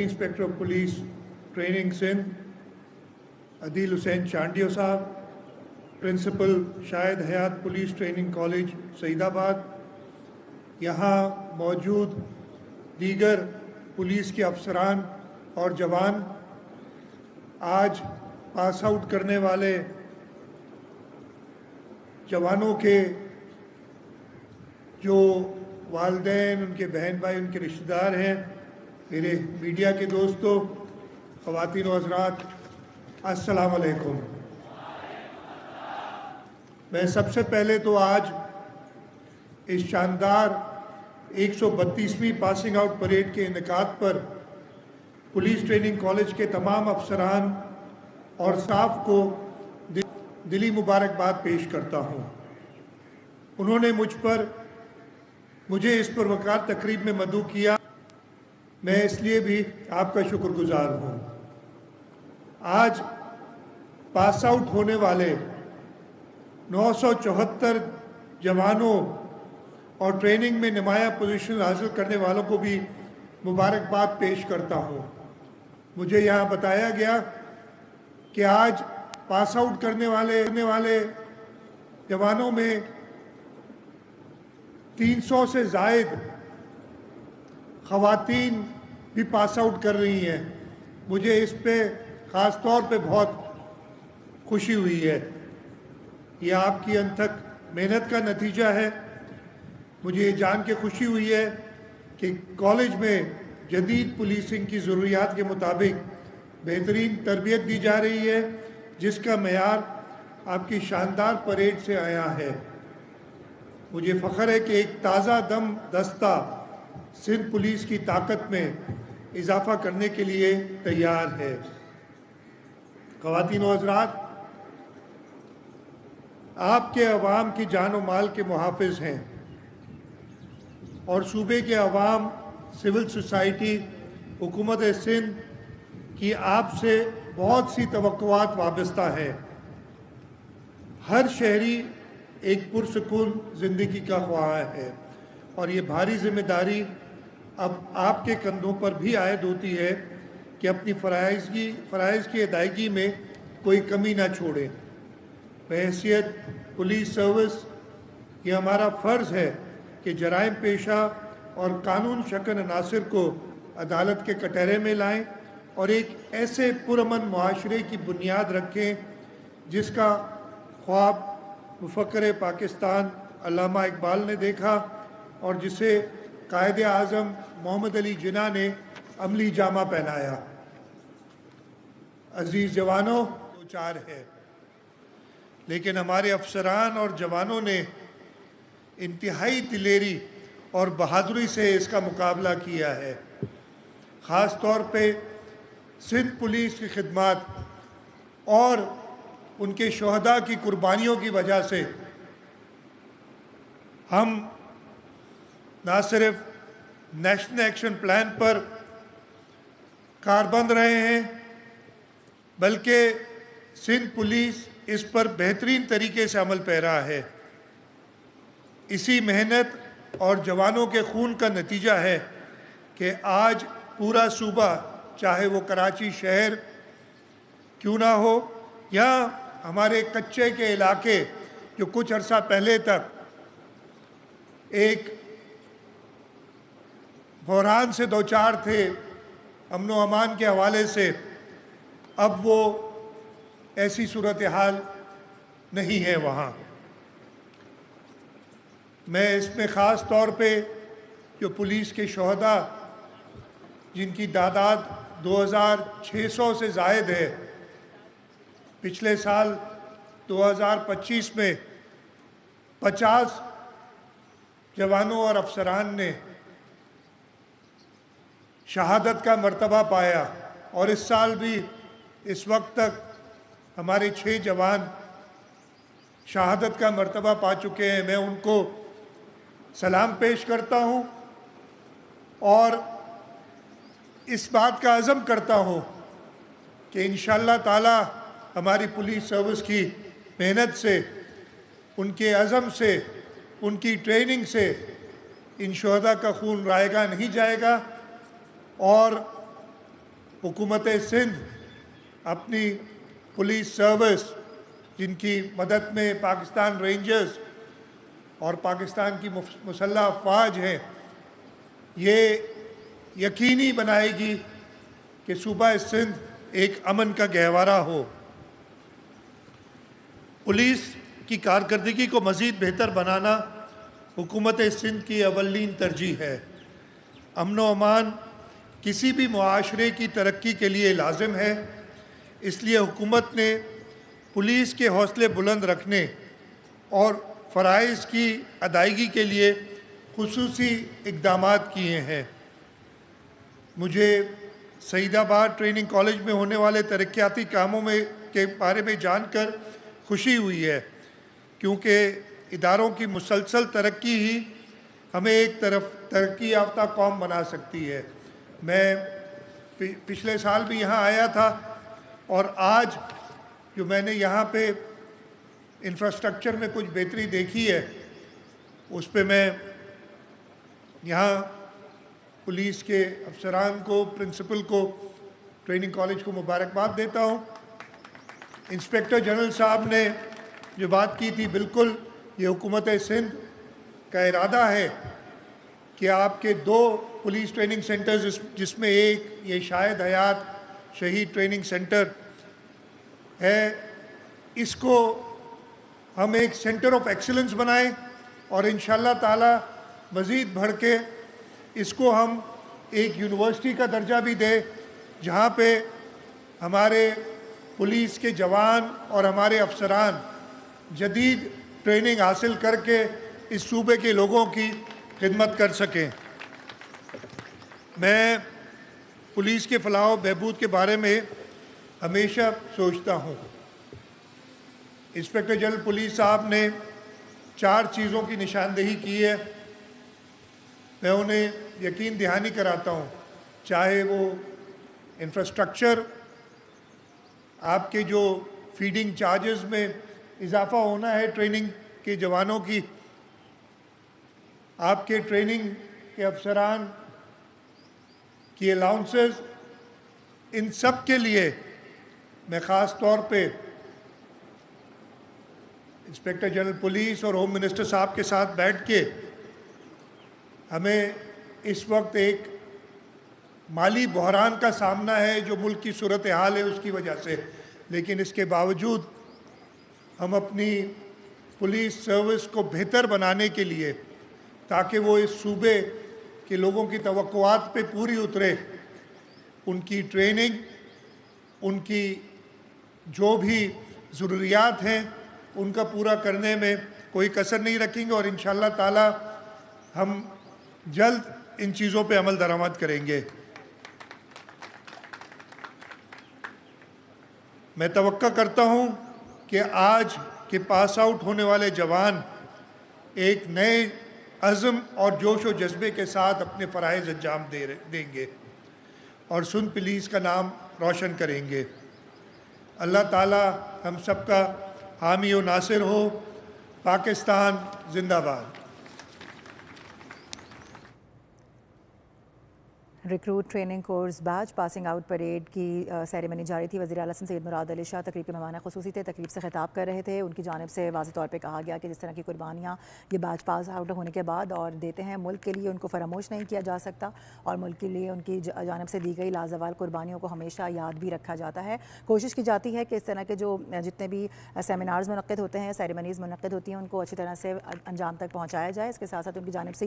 Inspector of police training Sindh Adeel Hussain Chandio sahab, principal Shahid Hayat police training college Saidabad, यहाँ मौजूद दीगर पुलिस के अफसरान और जवान, आज पास आउट करने वाले जवानों के जो वालिदैन, उनके बहन भाई, उनके रिश्तेदार हैं, मेरे मीडिया के दोस्तों, ख़वातीन व हज़रात, अस्सलाम वालेकुम। मैं सबसे पहले तो आज इस शानदार 132वीं पासिंग आउट परेड के इनेकाद पर पुलिस ट्रेनिंग कॉलेज के तमाम अफसरान और स्टाफ को दिली मुबारकबाद पेश करता हूँ। उन्होंने मुझे इस पुरवकार तकरीब में मदऊ किया, मैं इसलिए भी आपका शुक्रगुजार हूँ। आज पास आउट होने वाले 974 जवानों और ट्रेनिंग में नुमाया पोजीशन हासिल करने वालों को भी मुबारकबाद पेश करता हूँ। मुझे यहाँ बताया गया कि आज पास आउट करने वाले जवानों में 300 से ज़ायद ख़वातीन भी पास आउट कर रही हैं। मुझे इस पे ख़ास तौर पे बहुत खुशी हुई है। ये आपकी अनथक मेहनत का नतीजा है। मुझे ये जान के खुशी हुई है कि कॉलेज में जदीद पुलिसिंग की ज़रूरियात के मुताबिक बेहतरीन तरबियत दी जा रही है, जिसका मेयार आपकी शानदार परेड से आया है। मुझे फ़ख्र है कि एक ताज़ा दम दस्ता सिंध पुलिस की ताकत में इजाफ़ा करने के लिए तैयार है। ख़वातीन व हज़रात, आपके अवाम की जान व माल के मुहाफ़िज़ हैं और सूबे के अवाम, सिविल सोसाइटी, हुकूमत सिंध की आपसे बहुत सी तवक्कुआत वाबस्ता हैं। हर शहरी एक पुरसकून ज़िंदगी का ख्वाह है और ये भारी ज़िम्मेदारी अब आपके कंधों पर भी आयद होती है कि अपनी फ़राइज़ की अदायगी में कोई कमी ना छोड़ें। बहैसियत पुलिस सर्विस ये हमारा फ़र्ज़ है कि जराइम पेशा और कानून शकन अनासिर को अदालत के कटहरे में लाएं और एक ऐसे पुरअमन मुआशरे की बुनियाद रखें जिसका ख्वाब मुफ़क्किर पाकिस्तान अल्लामा इकबाल ने देखा और जिसे कायदे आज़म मोहम्मद अली जिन्ना ने अमली जामा पहनाया। अजीज़ जवानों, दो चार है, लेकिन हमारे अफसरान और जवानों ने इंतहाई दिलेरी और बहादुरी से इसका मुकाबला किया है। ख़ास तौर पे सिंध पुलिस की खिदमत और उनके शोहदा की कुर्बानियों की वजह से हम ना सिर्फ नेशनल एक्शन प्लान पर कारबंद रहे हैं, बल्कि सिंध पुलिस इस पर बेहतरीन तरीके से अमल पैरा है। इसी मेहनत और जवानों के खून का नतीजा है कि आज पूरा सूबा, चाहे वो कराची शहर क्यों ना हो या हमारे कच्चे के इलाके जो कुछ अरसा पहले तक एक बहरान से दो चार थे अमन व अमान के हवाले से, अब वो ऐसी सूरत हाल नहीं है वहाँ। मैं इसमें ख़ास तौर पे जो पुलिस के शोहदा जिनकी तादाद 2600 से ज़ायद है, पिछले साल 2025 में 50 जवानों और अफसरान ने शहादत का मर्तबा पाया और इस साल भी इस वक्त तक हमारे 6 जवान शहादत का मर्तबा पा चुके हैं। मैं उनको सलाम पेश करता हूँ और इस बात का अज़म करता हूँ कि इंशाअल्लाह ताला हमारी पुलिस सर्विस की मेहनत से, उनके अज़म से, उनकी ट्रेनिंग से इन शोहदा का खून रायगा नहीं जाएगा और हुकूमत सिंध अपनी पुलिस सर्विस, जिनकी मदद में पाकिस्तान रेंजर्स और पाकिस्तान की मुसल्लह अफवाज हैं, ये यकीनी बनाएगी कि सूबा सिंध एक अमन का गहवारा हो। पुलिस की कारकर्दगी को मज़ीद बेहतर बनाना हुकूमत सिंध की अवलीन तरजीह है। अमन व अमान किसी भी मुआशरे की तरक्की के लिए लाजिम है, इसलिए हुकूमत ने पुलिस के हौसले बुलंद रखने और फ़राइज़ की अदायगी के लिए खुसूसी इक़दामात किए हैं। मुझे सईदाबाद ट्रेनिंग कॉलेज में होने वाले तरक्याती कामों के बारे में जानकर खुशी हुई है, क्योंकि इदारों की मुसलसल तरक्की ही हमें एक तरफ तरक्की याफ्ता कौम बना सकती है। मैं पिछले साल भी यहाँ आया था और आज जो मैंने यहाँ पे इंफ्रास्ट्रक्चर में कुछ बेहतरी देखी है, उस पे मैं यहाँ पुलिस के अफसरान को, प्रिंसिपल को, ट्रेनिंग कॉलेज को मुबारकबाद देता हूँ। इंस्पेक्टर जनरल साहब ने जो बात की थी, बिल्कुल ये हुकूमत सिंध का इरादा है कि आपके 2 पुलिस ट्रेनिंग सेंटर्स, जिसमें एक ये शाहिद हयात शहीद ट्रेनिंग सेंटर है, इसको हम एक सेंटर ऑफ एक्सीलेंस बनाएं और इंशाअल्लाह ताला मज़ीद बढ़ के इसको हम एक यूनिवर्सिटी का दर्जा भी दें, जहाँ पे हमारे पुलिस के जवान और हमारे अफसरान जदीद ट्रेनिंग हासिल करके इस सूबे के लोगों की खिदमत कर सकें। मैं पुलिस के फलाह व बहबूद के बारे में हमेशा सोचता हूँ। इंस्पेक्टर जनरल पुलिस साहब ने 4 चीज़ों की निशानदेही की है। मैं उन्हें यकीन दहानी कराता हूँ, चाहे वो इंफ्रास्ट्रक्चर, आपके जो फीडिंग चार्जेस में इजाफ़ा होना है ट्रेनिंग के जवानों की, आपके ट्रेनिंग के अफसरान की अलाउंसेस, इन सब के लिए मैं ख़ास तौर पे इंस्पेक्टर जनरल पुलिस और होम मिनिस्टर साहब के साथ बैठ के, हमें इस वक्त एक माली बहरान का सामना है जो मुल्क की सूरत हाल है उसकी वजह से, लेकिन इसके बावजूद हम अपनी पुलिस सर्विस को बेहतर बनाने के लिए, ताकि वो इस सूबे के लोगों की तवक्कुआत पे पूरी उतरे, उनकी ट्रेनिंग, उनकी जो भी ज़रूरियात हैं उनका पूरा करने में कोई कसर नहीं रखेंगे और इंशाअल्लाह ताला हम जल्द इन चीज़ों पे अमल दरामद करेंगे। मैं तवक्का करता हूँ कि आज के पास आउट होने वाले जवान एक नए अज़्म और जोश व जज्बे के साथ अपने फ़राइज़ अंजाम देंगे और सुन पुलिस का नाम रोशन करेंगे। अल्लाह ताला हम सबका हामी व नासिर हो। पाकिस्तान जिंदाबाद। Recruit training course batch passing out parade की सेरेमनी जारी थी। वज़ीर आला सैयद मुराद अली शाह तकरीब के मेहमान ख़ुसूसी थे, तकरीब से खिताब कर रहे थे। उनकी जानिब से वाज़ेह तौर पे कहा गया कि जिस तरह की कुर्बानियाँ ये बैच पास आउट होने के बाद और देते हैं, मुल्क के लिए उनको फरामोश नहीं किया जा सकता और मुल्क के लिए उनकी जानिब से दी गई लाजवाल कुर्बानियों को हमेशा याद भी रखा जाता है। कोशिश की जाती है कि इस तरह के जो जितने भी सेमिनार्स मुनक़्क़िद होते हैं, सेरेमनीज़ मुनक़्क़िद होती हैं, उनको अच्छी तरह से अंजाम तक पहुँचाया जाए। इसके साथ साथ उनकी जानिब से